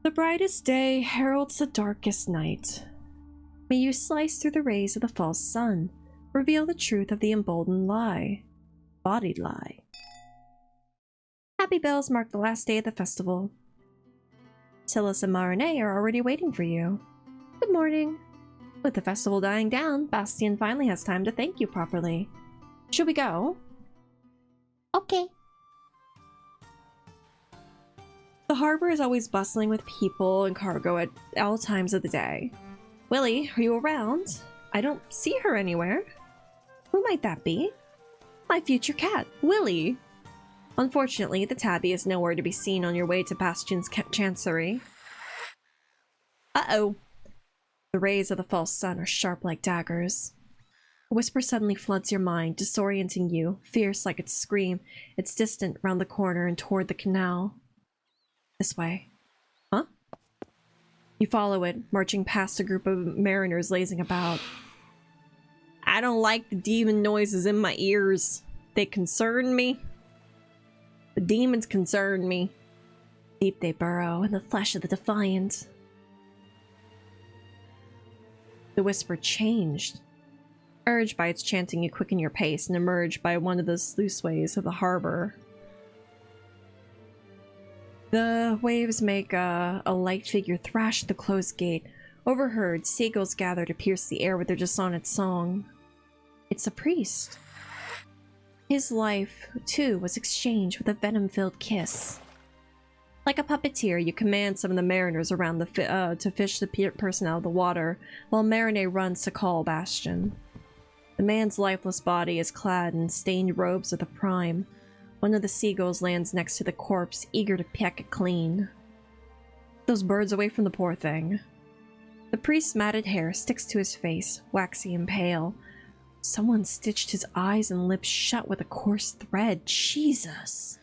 The brightest day heralds the darkest night. May you slice through the rays of the false sun, reveal the truth of the emboldened lie. Bodied lie. Happy bells mark the last day of the festival. Silas and Marinette are already waiting for you. Good morning. With the festival dying down, Bastien finally has time to thank you properly. Should we go? Okay. The harbor is always bustling with people and cargo at all times of the day. Willie, are you around? I don't see her anywhere. Who might that be? My future cat, Willie. Unfortunately, the tabby is nowhere to be seen on your way to Bastien's chancery. Uh-oh. The rays of the false sun are sharp like daggers. A whisper suddenly floods your mind, disorienting you, fierce like its scream. It's distant round the corner and toward the canal. This way. Huh? You follow it, marching past a group of mariners lazing about. I don't like the demon noises in my ears. They concern me. The demons concern me. Deep they burrow in the flesh of the defiant. The whisper changed. Urged by its chanting, you quicken your pace and emerge by one of the sluiceways of the harbor. The waves make a light figure thrash at the closed gate. Overheard, seagulls gather to pierce the air with their dissonant song. It's a priest. His life, too, was exchanged with a venom-filled kiss. Like a puppeteer, you command some of the mariners around to fish the person out of the water, while Marinette runs to call Bastien. The man's lifeless body is clad in stained robes of the prime. One of the seagulls lands next to the corpse, eager to peck it clean. Those birds away from the poor thing. The priest's matted hair sticks to his face, waxy and pale. Someone stitched his eyes and lips shut with a coarse thread. Jesus!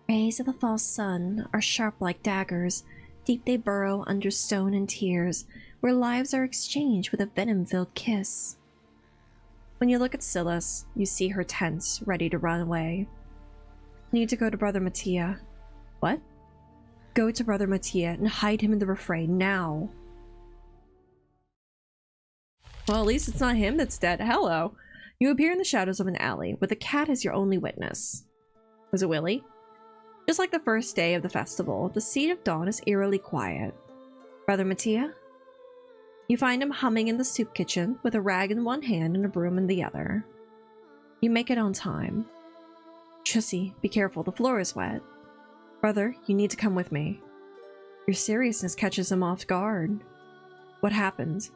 Rays of the false sun are sharp like daggers. Deep they burrow under stone and tears, where lives are exchanged with a venom-filled kiss. When you look at Silas, you see her tense, ready to run away. Need to go to Brother Mattia. What? Go to Brother Mattia and hide him in the refrain now. Well, at least it's not him that's dead. Hello. You appear in the shadows of an alley, with a cat as your only witness. Was it Willie? Just like the first day of the festival, the seed of dawn is eerily quiet. Brother Mattia? You find him humming in the soup kitchen, with a rag in one hand and a broom in the other. You make it on time. Chussy, be careful, the floor is wet. Brother, you need to come with me. Your seriousness catches him off guard. What happened?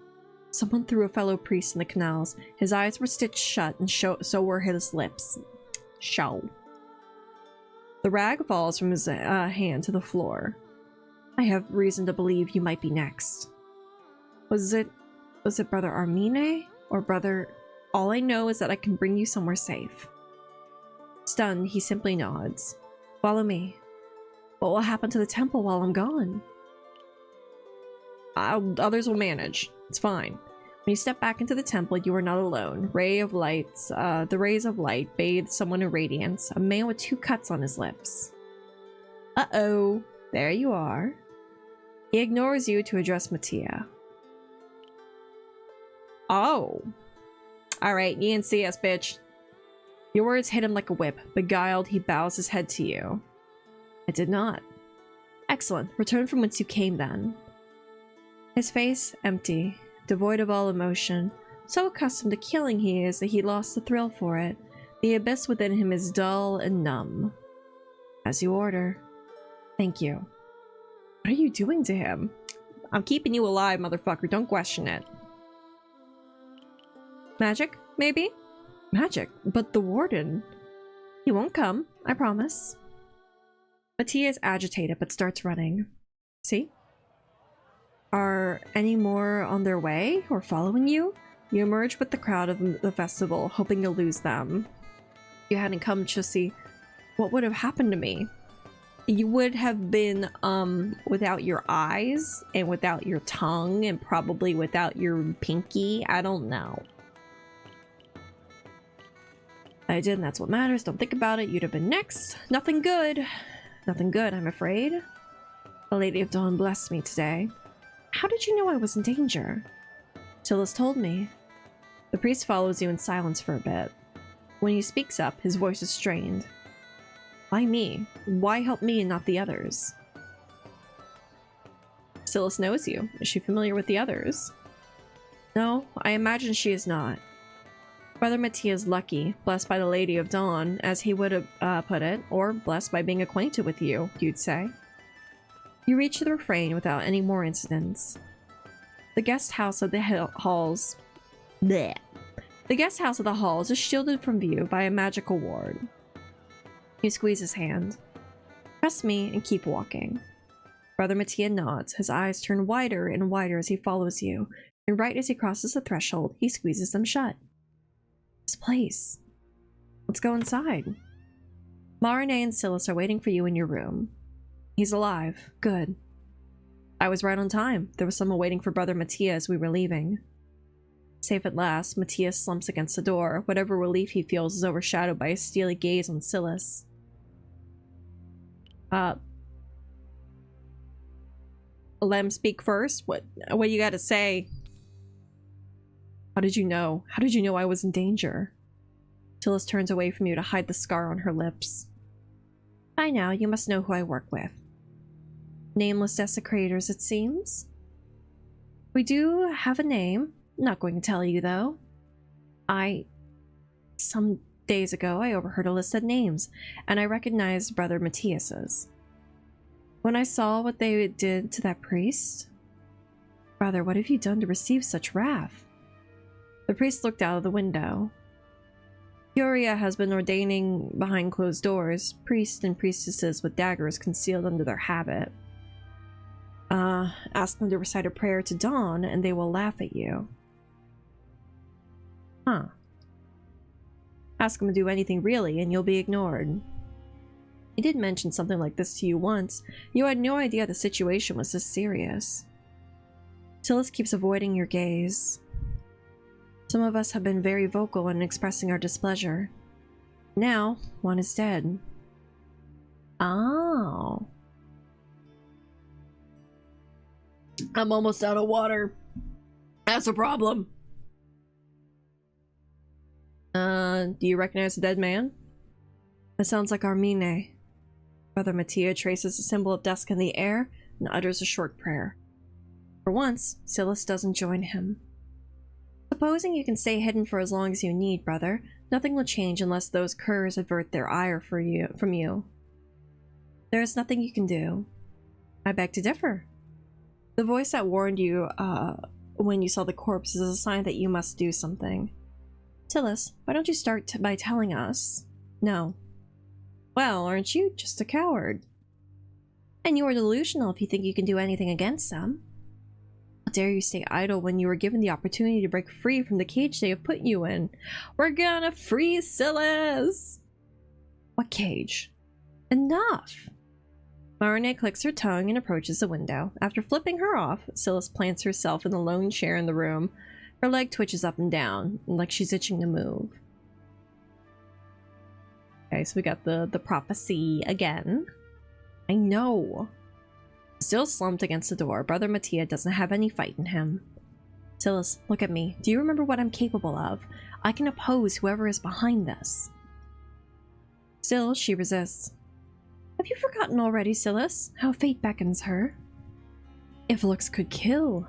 Someone threw a fellow priest in the canals. His eyes were stitched shut, and so were his lips. Show. The rag falls from his hand to the floor. I have reason to believe you might be next. Was it Brother Armine? Or Brother... All I know is that I can bring you somewhere safe. Stunned, he simply nods. Follow me. What will happen to the temple while I'm gone? Others will manage. It's fine. When you step back into the temple, you are not alone. The rays of light bathe someone in radiance. A man with 2 cuts on his lips. Uh-oh. There you are. He ignores you to address Mattia. Oh. Alright, you didn't see us, bitch. Your words hit him like a whip. Beguiled, he bows his head to you. I did not. Excellent. Return from whence you came, then. His face empty, devoid of all emotion. So accustomed to killing he is that he lost the thrill for it. The abyss within him is dull and numb. As you order. Thank you. What are you doing to him? I'm keeping you alive, motherfucker. Don't question it. Magic, maybe? Magic? But the warden... He won't come, I promise. Mattia is agitated, but starts running. See? Are any more on their way, or following you? You emerge with the crowd of the festival, hoping to lose them. If you hadn't come, Chussy, what would have happened to me? You would have been, without your eyes, and without your tongue, and probably without your pinky. I don't know. I did, and that's what matters. Don't think about it. You'd have been next. Nothing good. Nothing good, I'm afraid. The Lady of Dawn blessed me today. How did you know I was in danger? Tillis told me. The priest follows you in silence for a bit. When he speaks up, his voice is strained. Why me? Why help me and not the others? Tillis knows you. Is she familiar with the others? No, I imagine she is not. Brother Mattia is lucky, blessed by the Lady of Dawn, as he would have put it, or blessed by being acquainted with you, you'd say. You reach the refrain without any more incidents. The guest house of the halls... Bleh. The guest house of the halls is shielded from view by a magical ward. You squeeze his hand. Trust me and keep walking. Brother Mattia nods, his eyes turn wider and wider as he follows you, and right as he crosses the threshold, he squeezes them shut. This place. Let's go inside. Marine and Silas are waiting for you in your room. He's alive. Good. I was right on time. There was someone waiting for Brother Mattia as we were leaving. Safe at last, Mattia slumps against the door. Whatever relief he feels is overshadowed by a steely gaze on Silas. Let him speak first? What you gotta say? How did you know? How did you know I was in danger? Tillis turns away from you to hide the scar on her lips. By now, you must know who I work with. Nameless desecrators, it seems. We do have a name. Not going to tell you, though. Some days ago, I overheard a list of names, and I recognized Brother Matthias's. When I saw what they did to that priest... Brother, what have you done to receive such wrath? The priest looked out of the window. Curia has been ordaining behind closed doors, priests and priestesses with daggers concealed under their habit. Ask them to recite a prayer to Dawn, and they will laugh at you. Huh. Ask them to do anything really, and you'll be ignored. He did mention something like this to you once. You had no idea the situation was this serious. Tillis keeps avoiding your gaze. Some of us have been very vocal in expressing our displeasure. Now, one is dead. Oh. I'm almost out of water. That's a problem. Do you recognize the dead man? That sounds like Armine. Brother Mattia traces a symbol of dusk in the air and utters a short prayer. For once, Silas doesn't join him. Supposing you can stay hidden for as long as you need, brother, nothing will change unless those curs avert their ire from you. There is nothing you can do. I beg to differ. The voice that warned you when you saw the corpse is a sign that you must do something. Tillis, why don't you start by telling us? No. Well, aren't you just a coward? And you are delusional if you think you can do anything against them. How dare you stay idle when you were given the opportunity to break free from the cage they have put you in? We're gonna free Silas! What cage? Enough! Marine clicks her tongue and approaches the window. After flipping her off, Silas plants herself in the lone chair in the room. Her leg twitches up and down, like she's itching to move. Okay, so we got the prophecy again. I know. Still slumped against the door, Brother Mattia doesn't have any fight in him. Silas, look at me. Do you remember what I'm capable of? I can oppose whoever is behind this. Still, she resists. Have you forgotten already, Silas, how fate beckons her? If looks could kill.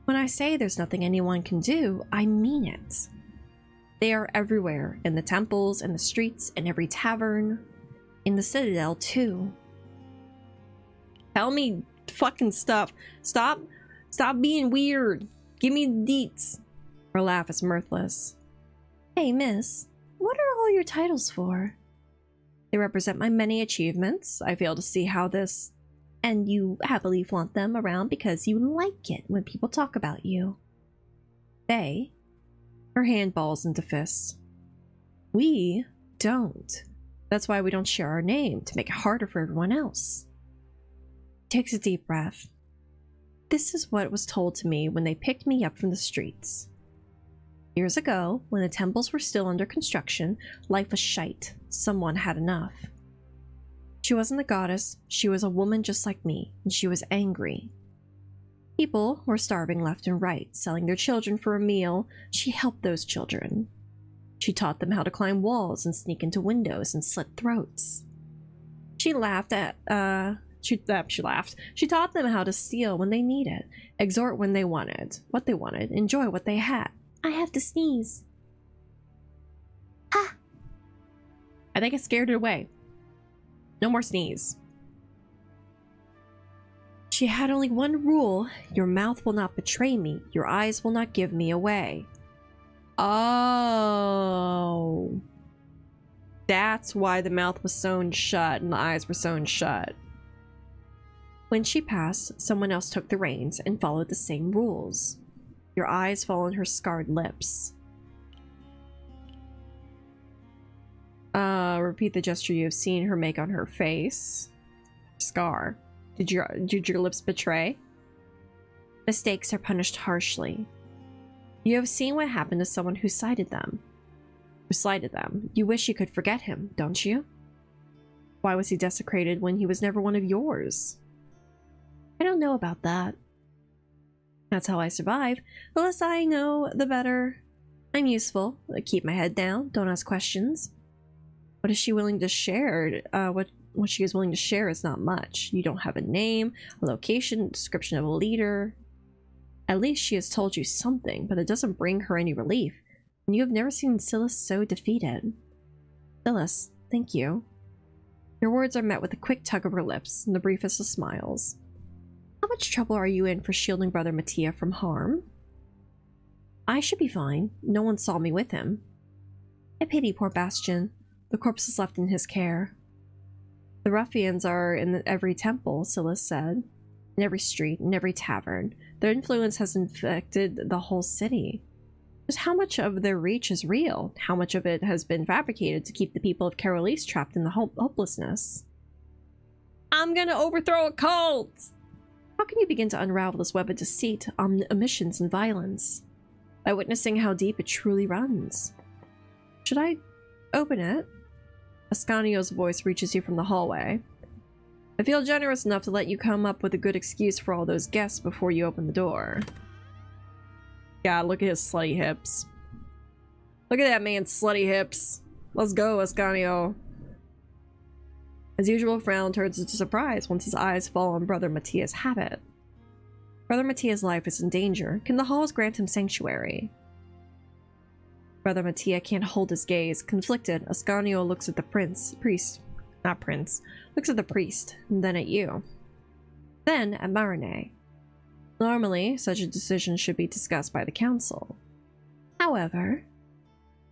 When I say there's nothing anyone can do, I mean it. They are everywhere, in the temples, in the streets, in every tavern, in the Citadel, too. Tell me fucking stuff. Stop being weird. Give me the deets. Her laugh is mirthless. Hey, miss, what are all your titles for? They represent my many achievements. I fail to see how this... And you happily flaunt them around because you like it when people talk about you. They... Her hand balls into fists. We don't. That's why we don't share our name, to make it harder for everyone else. Takes a deep breath. This is what was told to me when they picked me up from the streets. Years ago, when the temples were still under construction, life was shite. Someone had enough. She wasn't a goddess, she was a woman just like me, and she was angry. People were starving left and right, selling their children for a meal. She helped those children. She taught them how to climb walls and sneak into windows and slit throats. She laughed. She taught them how to steal when they needed, exhort when they wanted, what they wanted, enjoy what they had. I have to sneeze. Ha! I think I scared it away. No more sneeze. She had only one rule. Your mouth will not betray me. Your eyes will not give me away. Oh. That's why the mouth was sewn shut and the eyes were sewn shut. When she passed, someone else took the reins and followed the same rules. Your eyes fall on her scarred lips. Repeat the gesture you have seen her make on her face. Scar. Did your lips betray? Mistakes are punished harshly. You have seen what happened to someone who slighted them. You wish you could forget him, don't you? Why was he desecrated when he was never one of yours? I don't know about that. That's how I survive. The less I know, the better. I'm useful. I keep my head down. Don't ask questions. What is she willing to share? What she is willing to share is not much. You don't have a name, a location, description of a leader. At least she has told you something, but it doesn't bring her any relief. And you have never seen Silas so defeated. Silas, thank you. Your words are met with a quick tug of her lips and the briefest of smiles. How much trouble are you in for shielding Brother Mattia from harm? I should be fine. No one saw me with him. I pity poor Bastian. The corpse is left in his care. The ruffians are in every temple, Silas said. In every street, in every tavern. Their influence has infected the whole city. Just how much of their reach is real? How much of it has been fabricated to keep the people of Carolis trapped in the hopelessness? I'm gonna overthrow a cult! How can you begin to unravel this web of deceit, omissions, and violence? By witnessing how deep it truly runs. Should I open it? Ascanio's voice reaches you from the hallway. I feel generous enough to let you come up with a good excuse for all those guests before you open the door. God, look at his slutty hips. Look at that man's slutty hips. Let's go, Ascanio. As usual, Frown turns into surprise once his eyes fall on Brother Mattia's habit. Brother Mattia's life is in danger. Can the halls grant him sanctuary? Brother Mattia can't hold his gaze. Conflicted, Ascanio looks at the looks at the priest, and then at you. Then at Marinette. Normally, such a decision should be discussed by the council. However,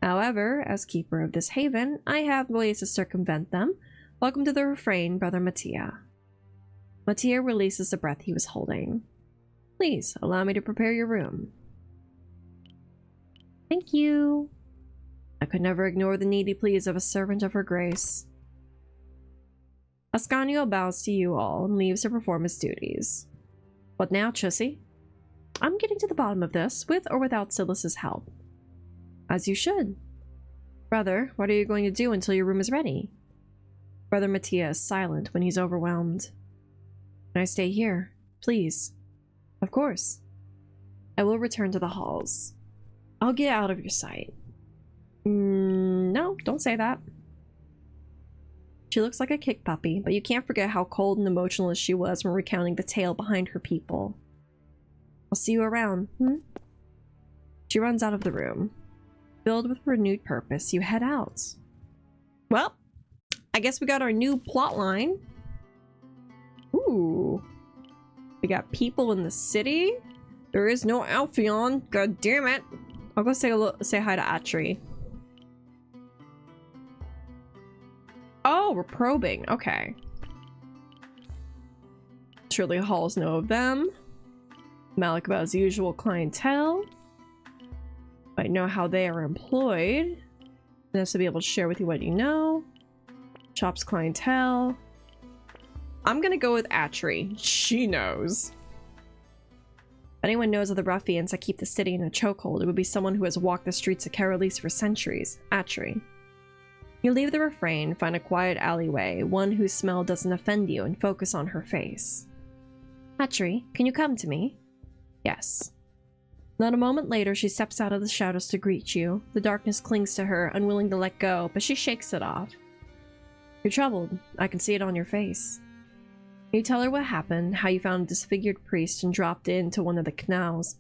as keeper of this haven, I have ways to circumvent them. Welcome to the refrain, Brother Mattia. Mattia releases the breath he was holding. Please, allow me to prepare your room. Thank you. I could never ignore the needy pleas of a servant of her grace. Ascanio bows to you all and leaves to perform his duties. What now, Chussy? I'm getting to the bottom of this, with or without Silas's help. As you should. Brother, what are you going to do until your room is ready? Brother Mattia is silent when he's overwhelmed. Can I stay here? Please. Of course. I will return to the halls. I'll get out of your sight. No, don't say that. She looks like a kick puppy, but you can't forget how cold and emotionless she was when recounting the tale behind her people. I'll see you around, She runs out of the room. Filled with renewed purpose, you head out. Well, I guess we got our new plot line. Ooh. We got people in the city. There is no Alphion. God damn it. I'll go say hi to Atri. Oh, we're probing. Okay. Surely halls know of them. Malik about his usual clientele. Might know how they are employed. Nice to be able to share with you what you know. Shop's clientele. I'm gonna go with Atri. She knows. If anyone knows of the ruffians that keep the city in a chokehold, it would be someone who has walked the streets of Carolis for centuries. Atri. You leave the refrain, find a quiet alleyway, one whose smell doesn't offend you, and focus on her face. Hatchery, can you come to me? Yes. Not a moment later, she steps out of the shadows to greet you. The darkness clings to her, unwilling to let go, but she shakes it off. You're troubled. I can see it on your face. You tell her what happened, how you found a disfigured priest and dropped into one of the canals.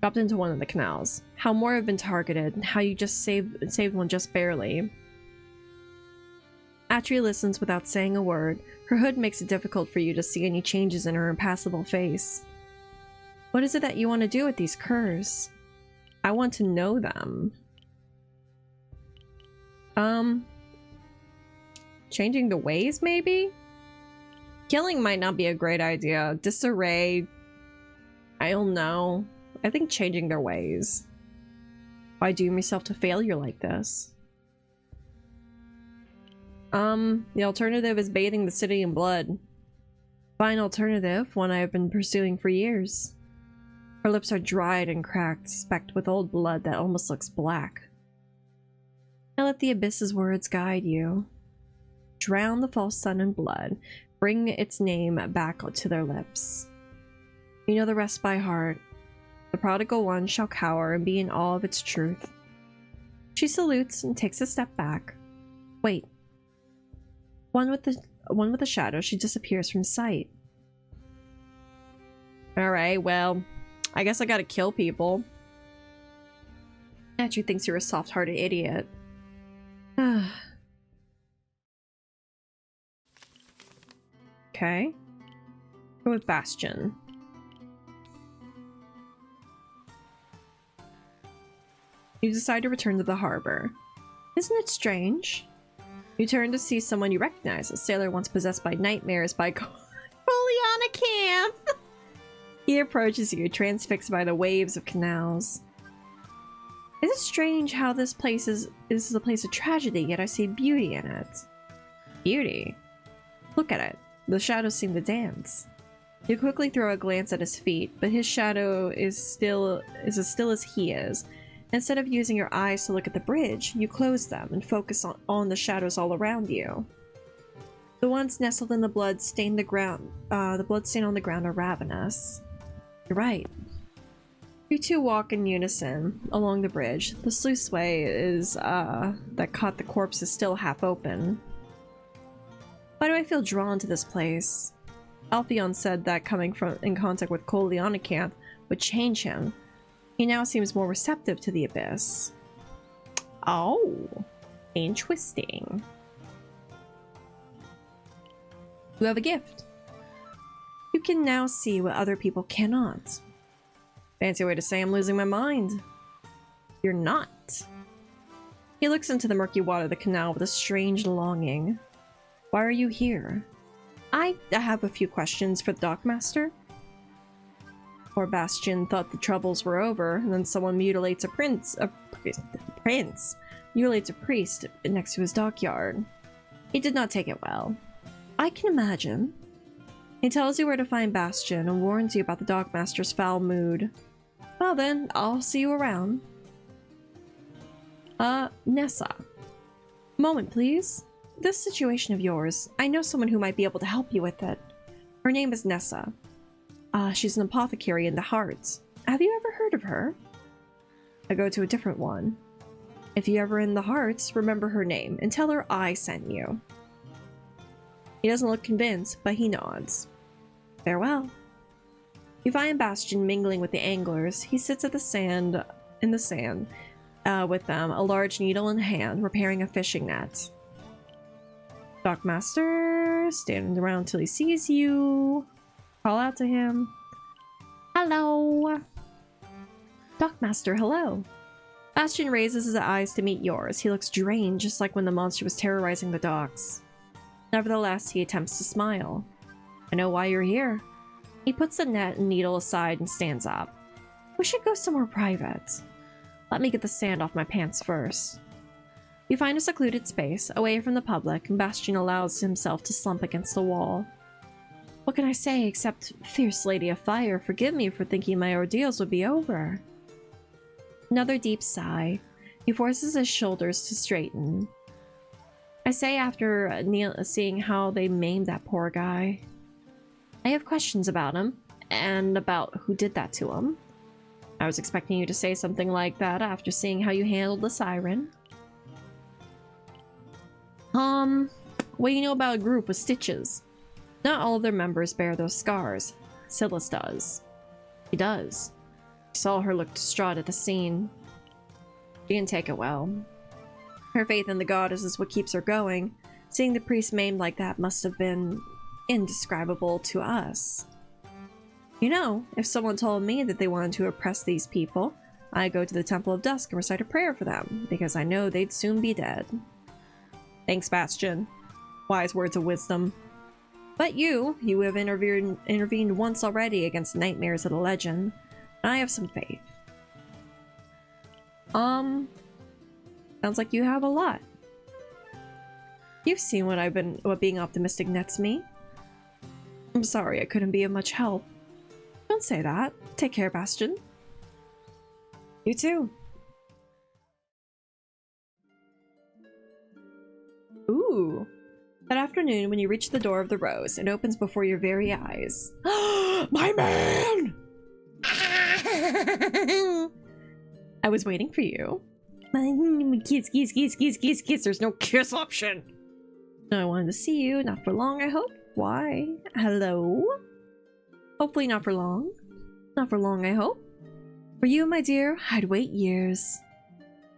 How more have been targeted, how you just saved one just barely. Atri listens without saying a word. Her hood makes it difficult for you to see any changes in her impassible face. What is it that you want to do with these curs? I want to know them. Changing the ways, maybe? Killing might not be a great idea. Disarray, I don't know. I think changing their ways. Why doom yourself to failure like this? The alternative is bathing the city in blood. Fine alternative, one I have been pursuing for years. Her lips are dried and cracked, specked with old blood that almost looks black. Now let the abyss's words guide you. Drown the false sun in blood. Bring its name back to their lips. You know the rest by heart. The prodigal one shall cower and be in awe of its truth. She salutes and takes a step back. Wait. One with the shadow, she disappears from sight. Alright, well, I guess I gotta kill people. Andrew thinks you're a soft-hearted idiot. Okay. Go with Bastion. You decide to return to the harbor. Isn't it strange? You turn to see someone you recognize, a sailor once possessed by nightmares by Poliana Camp. He approaches you, transfixed by the waves of canals. Is it strange how this is a place of tragedy, yet I see beauty in it? Beauty? Look at it. The shadows seem to dance. You quickly throw a glance at his feet, but his shadow is as still as he is. Instead of using your eyes to look at the bridge, you close them and focus on the shadows all around you. The ones nestled in the blood stain on the ground are ravenous. You're right. You two walk in unison along the bridge. The sluiceway that caught the corpse is still half open. Why do I feel drawn to this place? Alphion said that coming in contact with Kolianakanth would change him. He now seems more receptive to the abyss. Oh, interesting. You have a gift. You can now see what other people cannot. Fancy way to say I'm losing my mind. You're not. He looks into the murky water of the canal with a strange longing. Why are you here? I have a few questions for the Dockmaster. Poor Bastion thought the troubles were over, and then someone mutilates mutilates a priest next to his dockyard. He did not take it well. I can imagine. He tells you where to find Bastion and warns you about the Dockmaster's foul mood. Well then, I'll see you around. Nessa. Moment, please. This situation of yours, I know someone who might be able to help you with it. Her name is Nessa. She's an apothecary in the Hearts. Have you ever heard of her? I go to a different one. If you're ever in the Hearts, remember her name and tell her I sent you. He doesn't look convinced, but he nods. Farewell. You find Bastion mingling with the anglers. He sits in the sand with them, a large needle in hand, repairing a fishing net. Dockmaster, standing around till he sees you. Call out to him. Hello. Dockmaster, hello. Bastion raises his eyes to meet yours. He looks drained, just like when the monster was terrorizing the docks. Nevertheless, he attempts to smile. I know why you're here. He puts the net and needle aside and stands up. We should go somewhere private. Let me get the sand off my pants first. You find a secluded space, away from the public, and Bastion allows himself to slump against the wall. What can I say except, fierce lady of fire, forgive me for thinking my ordeals would be over. Another deep sigh. He forces his shoulders to straighten. I say after seeing how they maimed that poor guy. I have questions about him, and about who did that to him. I was expecting you to say something like that after seeing how you handled the siren. What do you know about a group with stitches? Not all of their members bear those scars. Silas does. He does. I saw her look distraught at the scene. She didn't take it well. Her faith in the goddess is what keeps her going. Seeing the priest maimed like that must have been indescribable to us. You know, if someone told me that they wanted to oppress these people, I'd go to the Temple of Dusk and recite a prayer for them, because I know they'd soon be dead. Thanks, Bastion. Wise words of wisdom. But you have intervened once already against nightmares of the legend. I have some faith. Sounds like you have a lot. You've seen what being optimistic nets me. I'm sorry I couldn't be of much help. Don't say that. Take care, Bastion. You too. Ooh. That afternoon, when you reach the door of the Rose, it opens before your very eyes. My man! I was waiting for you. Kiss, kiss, kiss, kiss, kiss, kiss. There's no kiss option. No, I wanted to see you. Not for long, I hope. Why? Hello? Hopefully not for long. Not for long, I hope. For you, my dear, I'd wait years.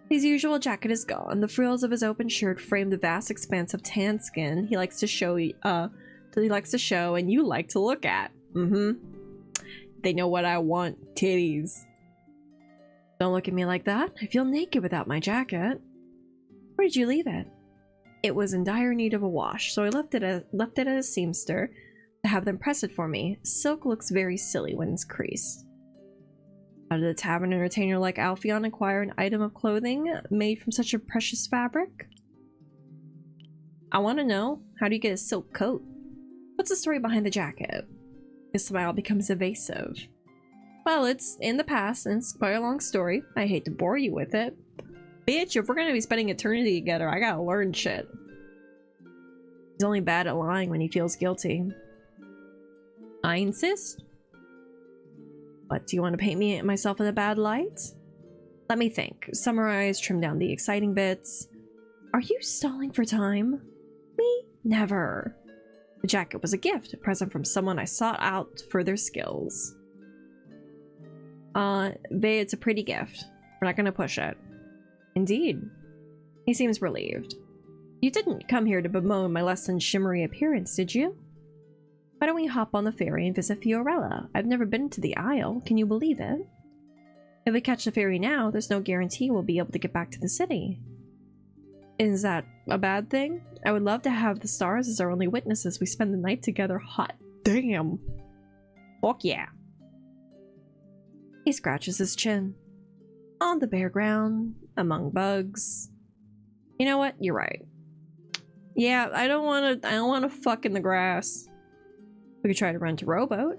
His usual jacket is gone. The frills of his open shirt frame the vast expanse of tan skin he likes to show, and you like to look at. They know what I want. Titties. Don't look at me like that. I feel naked without my jacket. Where did you leave it? It was in dire need of a wash, so I left it at a seamster to have them press it for me. Silk looks very silly when it's creased. How did a tavern entertainer like Alpheon acquire an item of clothing made from such a precious fabric? I want to know, how do you get a silk coat? What's the story behind the jacket? His smile becomes evasive. Well, it's in the past, and it's quite a long story. I hate to bore you with it. Bitch, if we're gonna be spending eternity together, I gotta learn shit. He's only bad at lying when he feels guilty. I insist. What, do you want to paint myself in a bad light? Let me think. Summarize, trim down the exciting bits. Are you stalling for time? Me? Never. The jacket was a gift, a present from someone I sought out for their skills. It's a pretty gift. We're not gonna push it. Indeed. He seems relieved. You didn't come here to bemoan my less than shimmery appearance, did you? Why don't we hop on the ferry and visit Fiorella? I've never been to the Isle. Can you believe it? If we catch the ferry now, there's no guarantee we'll be able to get back to the city. Is that a bad thing? I would love to have the stars as our only witnesses. We spend the night together. Hot damn. Fuck yeah. He scratches his chin. On the bare ground, among bugs. You know what? You're right. Yeah, I don't want to fuck in the grass. We could try to rent a rowboat.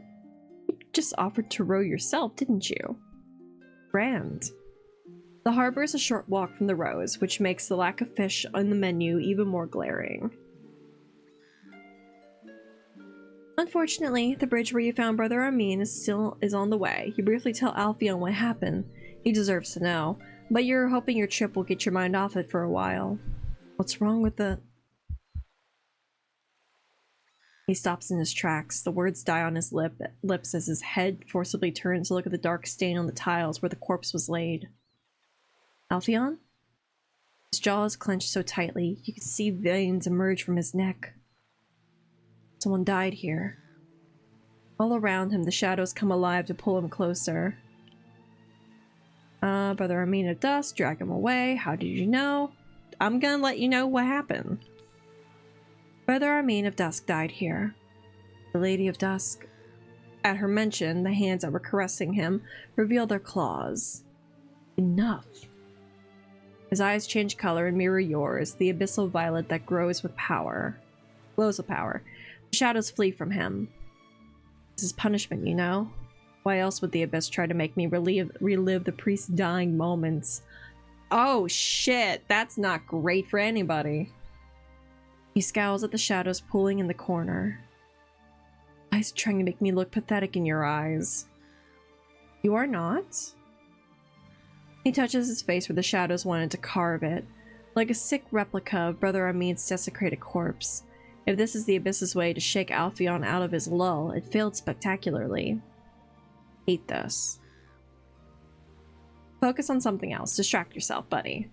You just offered to row yourself, didn't you? Grand. The harbor is a short walk from the Rose, which makes the lack of fish on the menu even more glaring. Unfortunately, the bridge where you found Brother Armin is on the way. You briefly tell Alpheon what happened. He deserves to know, but you're hoping your trip will get your mind off it for a while. What's wrong with the... He stops in his tracks. The words die on his lips as his head forcibly turns to look at the dark stain on the tiles where the corpse was laid. Alpheon? His jaw is clenched so tightly, you can see veins emerge from his neck. Someone died here. All around him, the shadows come alive to pull him closer. Brother Armin of Dusk, drag him away. How did you know? I'm gonna let you know what happened. Brother Armin of Dusk died here. The Lady of Dusk. At her mention, the hands that were caressing him revealed their claws. Enough. His eyes change color and mirror yours, the abyssal violet that glows with power. The shadows flee from him. This is punishment, you know? Why else would the Abyss try to make me relive the priest's dying moments? Oh shit, that's not great for anybody. He scowls at the shadows pooling in the corner. Eyes trying to make me look pathetic in your eyes. You are not? He touches his face where the shadows wanted to carve it, like a sick replica of Brother Amin's desecrated corpse. If this is the Abyss's way to shake Alpheon out of his lull, it failed spectacularly. Hate this. Focus on something else. Distract yourself, buddy.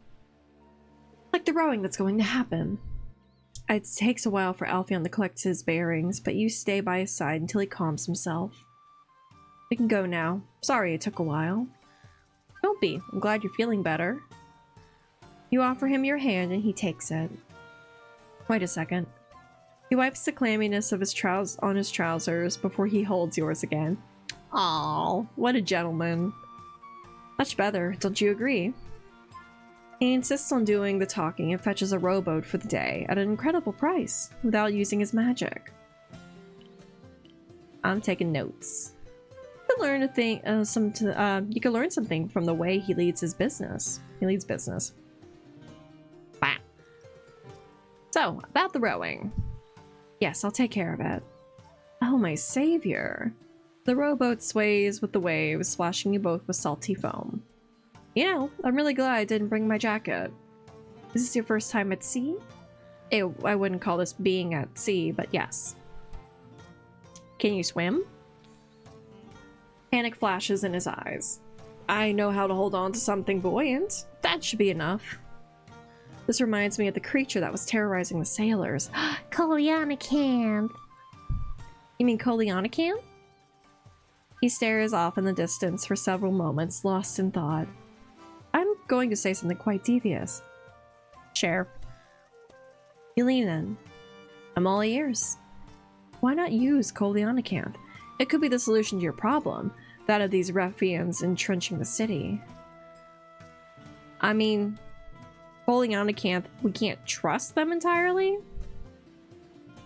Like the rowing that's going to happen. It takes a while for Alpheon to collect his bearings, but you stay by his side until he calms himself. We can go now. Sorry it took a while. Don't be. I'm glad you're feeling better. You offer him your hand and he takes it. Wait a second. He wipes the clamminess of his trousers before he holds yours again. Aww, what a gentleman. Much better, don't you agree? He insists on doing the talking and fetches a rowboat for the day at an incredible price without using his magic. I'm taking notes. You can learn a thing, you can learn something from the way he leads his business. He leads business. Wow. So, about the rowing. Yes, I'll take care of it. Oh, my savior. The rowboat sways with the waves, splashing you both with salty foam. You know, I'm really glad I didn't bring my jacket. Is this your first time at sea? I wouldn't call this being at sea, but yes. Can you swim? Panic flashes in his eyes. I know how to hold on to something buoyant. That should be enough. This reminds me of the creature that was terrorizing the sailors. Kolianacanth. You mean Kolianacanth? He stares off in the distance for several moments, lost in thought. I'm going to say something quite devious. Share. You lean in. I'm all ears. Why not use Kolianacanth? It could be the solution to your problem, that of these ruffians entrenching the city. I mean, Kolianacanth, we can't trust them entirely.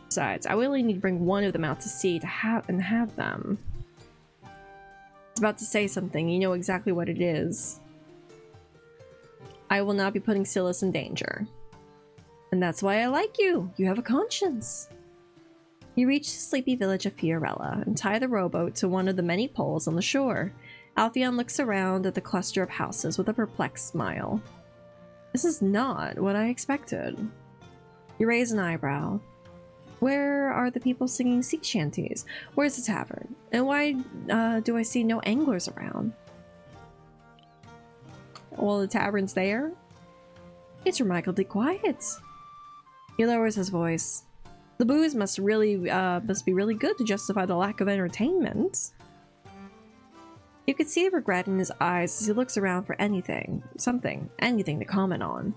Besides, I only need to bring one of them out to sea to have them. I was about to say something, you know exactly what it is. I will not be putting Silas in danger. And that's why I like you. You have a conscience. You reach the sleepy village of Fiorella and tie the rowboat to one of the many poles on the shore. Alpheon looks around at the cluster of houses with a perplexed smile. This is not what I expected. You raise an eyebrow. Where are the people singing sea shanties? Where's the tavern? And why do I see no anglers around? Well, the tavern's there. It's remarkably quiet. He lowers his voice. The booze must be really good to justify the lack of entertainment. You could see regret in his eyes as he looks around for anything to comment on.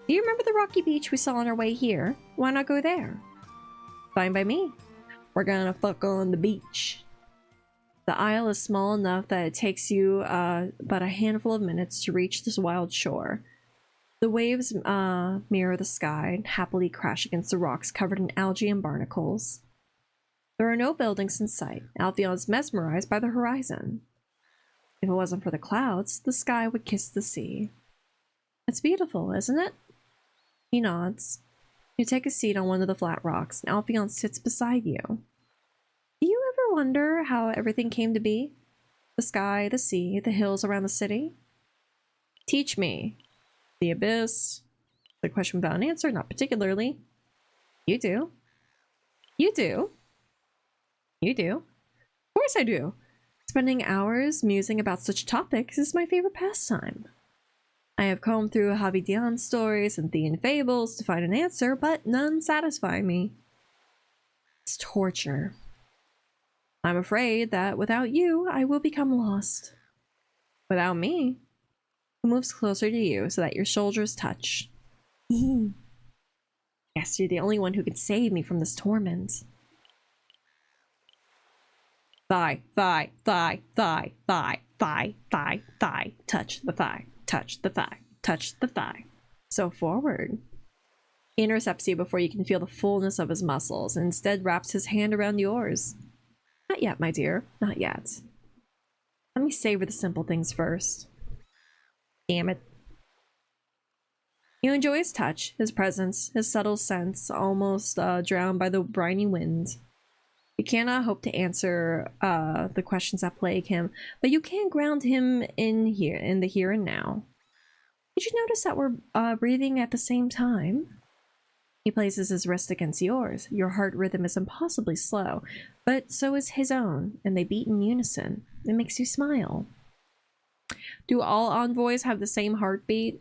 Do you remember the rocky beach we saw on our way here? Why not go there? Fine by me. We're gonna fuck on the beach. The isle is small enough that it takes you but a handful of minutes to reach this wild shore. The waves mirror the sky and happily crash against the rocks covered in algae and barnacles. There are no buildings in sight. Alpheon is mesmerized by the horizon. If it wasn't for the clouds, the sky would kiss the sea. It's beautiful, isn't it? He nods. You take a seat on one of the flat rocks, and Alpheon sits beside you. Do you ever wonder how everything came to be? The sky, the sea, the hills around the city? Teach me. The abyss. The question without an answer, not particularly. You do. You do. You do. Of course I do. Spending hours musing about such topics is my favorite pastime. I have combed through Havidian stories and Thean fables to find an answer, but none satisfy me. It's torture. I'm afraid that without you, I will become lost. Without me? He moves closer to you so that your shoulders touch. Yes, you're the only one who can save me from this torment. Thigh, thigh, thigh, thigh, thigh, thigh, thigh, thigh. Touch the thigh, touch the thigh, touch the thigh. So forward. He intercepts you before you can feel the fullness of his muscles and instead wraps his hand around yours. Not yet, my dear, not yet. Let me savor the simple things first. Damn it. You enjoy his touch, his presence, his subtle sense, almost drowned by the briny wind. You cannot hope to answer the questions that plague him, but you can ground him in the here and now. Did you notice that we're breathing at the same time? He places his wrist against yours. Your heart rhythm is impossibly slow, but so is his own, and they beat in unison. It makes you smile. Do all envoys have the same heartbeat?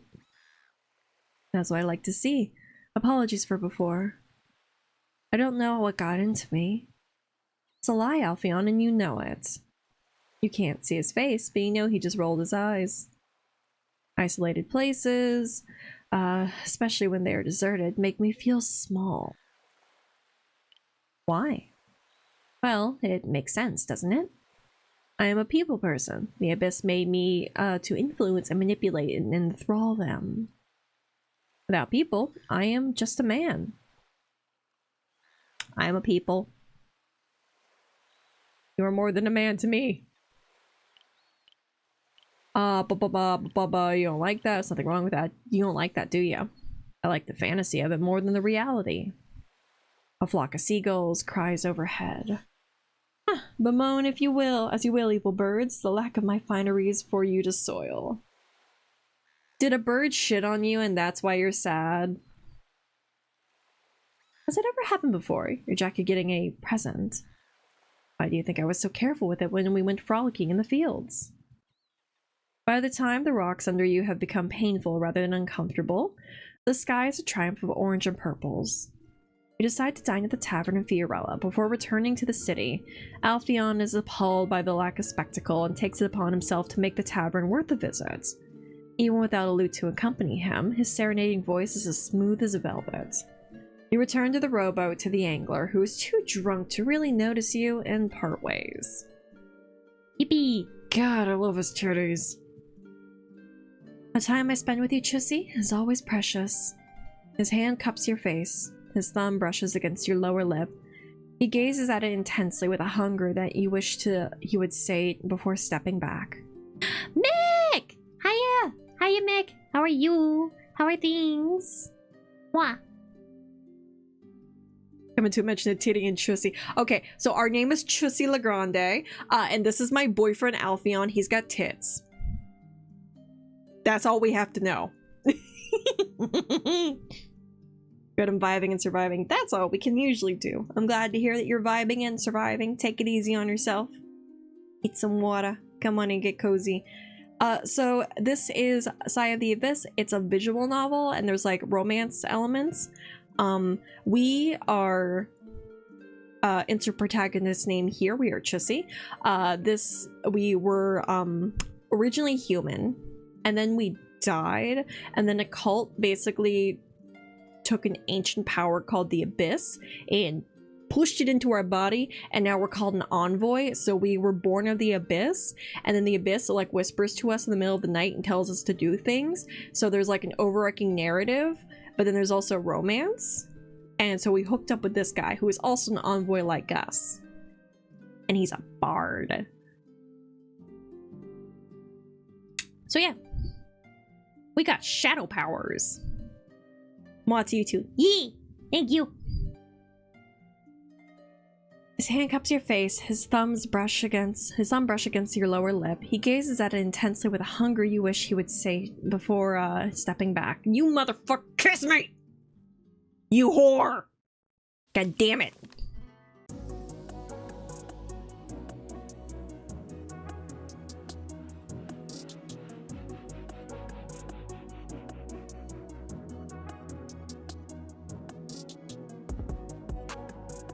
That's what I like to see. Apologies for before. I don't know what got into me. It's a lie, Alphion, and you know it. You can't see his face, but you know he just rolled his eyes. Isolated places, especially when they are deserted, make me feel small. Why? Well, it makes sense, doesn't it? I am a people person. The Abyss made me to influence and manipulate and enthrall them. Without people, I am just a man. I am a people. You are more than a man to me. You don't like that? There's nothing wrong with that. You don't like that, do you? I like the fantasy of it more than the reality. A flock of seagulls cries overhead. Bemoan if you will, as you will, evil birds, the lack of my fineries for you to soil. Did a bird shit on you and that's why you're sad? Has it ever happened before? Your jacket getting a present? Why do you think I was so careful with it when we went frolicking in the fields? By the time the rocks under you have become painful rather than uncomfortable, the sky is a triumph of orange and purples. You decide to dine at the tavern in Fiorella before returning to the city. Alphion is appalled by the lack of spectacle and takes it upon himself to make the tavern worth a visit. Even without a lute to accompany him, his serenading voice is as smooth as velvet. You return to the rowboat to the angler, who is too drunk to really notice you, and part ways. Yippee! God, I love his titties. The time I spend with you, Chussy, is always precious. His hand cups your face. His thumb brushes against your lower lip. He gazes at it intensely with a hunger that you wish he would say before stepping back. Mick! Hiya! Hiya, Mick! How are you? How are things? What? Coming to mention a titty and Chussy. Okay, so our name is Chussy Legrande, and this is my boyfriend Alphion. He's got tits. That's all we have to know. Good, I'm vibing and surviving. That's all we can usually do. I'm glad to hear that you're vibing and surviving. Take it easy on yourself. Eat some water. Come on and get cozy. So this is Sigh of the Abyss. It's a visual novel and there's like romance elements. We are interprotagonist name here. We are Chussy. We were originally human and then we died, and then a cult basically took an ancient power called the Abyss and pushed it into our body, and now we're called an envoy. So we were born of the Abyss, and then the Abyss like whispers to us in the middle of the night and tells us to do things. So there's like an overarching narrative, but then there's also romance. And so we hooked up with this guy who is also an envoy like us, and he's a bard. So yeah, we got shadow powers. Mwah to you too. Yee! Thank you! His hand cups your face, his thumb brush against your lower lip. He gazes at it intensely with a hunger you wish he would say before stepping back. You motherfucker, kiss me! You whore! God damn it.